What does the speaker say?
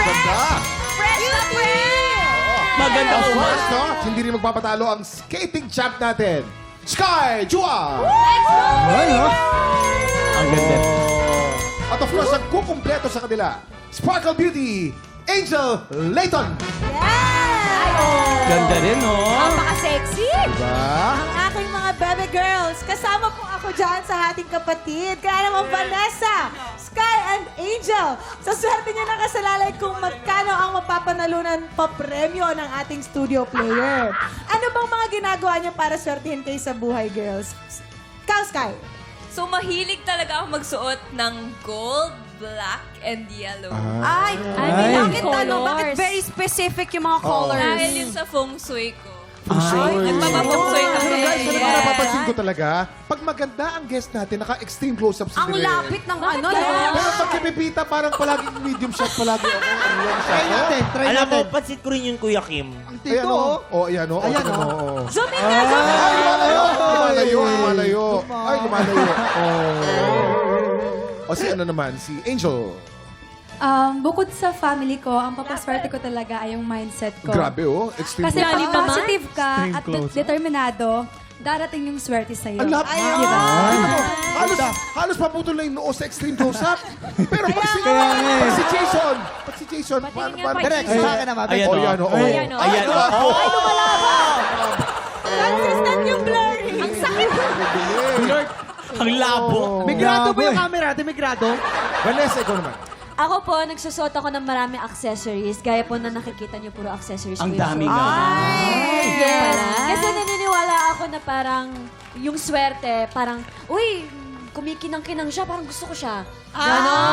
Ganda. Fresh na fresh! Maganda Of ko. course, no? Hindi rin magpapatalo ang skating champ natin. Sky Jua! Ang ganda. At of course, ang kukumpleto sa kanila, Sparkle Beauty, Angel Layton. Ganda rin, no? Napaka-sexy! Diba? Ang aking mga bebe girls, kasama po ako dyan sa ating kapatid. Kaya naman Vanessa, Sky and Angel. Sa swerte niyo nakasalalay kung magkano ang mapapanalunan pa premyo ng ating studio player. Ano bang mga ginagawa niyo para swertihin kayo sa buhay, girls? Ikaw, Sky. So, mahilig talaga ako magsuot ng gold, black, and yellow. Ay, Ay. bakit ano? Bakit very specific yung mga colors? Dahil yun sa feng shui ko. Ay, nagpapafeng shui kami. Pero guys, ano ba Yes. napapansin ko talaga? Pag maganda ang guest natin, naka-extreme close-up si Ang Direk. lapit ng ano, no? Pero pag kipipita, parang palaging medium shot palagi ako. Ang long shot. Oh. Alam mo, pansit ko rin yung Kuya Kim. Ayan o. Oh, ayan o. Ayan, Ayan oh. o. Zoom in na, zoom in! Ay, lumalayo! Lumalayo, lumalayo. Ay, lumalayo. Oh. O si ano naman, si Angel. Bukod sa family ko, ang papaswerte ko talaga ay yung mindset ko. Grabe oh. Extreme Kasi close-up. pag positive ka at determinado, darating yung swerte sa'yo. Ang lap. Diba? Halos paputol na yung noo sa extreme close-up. Pero pag si Jason, paano? Direk, sa akin naman. Ayan, Oh, oh. yan, oh. Ayan, oh. Ayan, oh. Ay, Consistent yung blurring. Ang sakit. Ang labo. Migrado ba yung camera? Ate, migrado? Vanessa, ikaw naman. Ako po, nagsusot ako ng maraming accessories. Gaya po na nakikita niyo, puro accessories Ang po yung dami suot. nga. Yes. Kasi naniniwala ako na parang yung swerte, parang, uy, kumikinang-kinang siya, parang gusto ko siya. Ganon.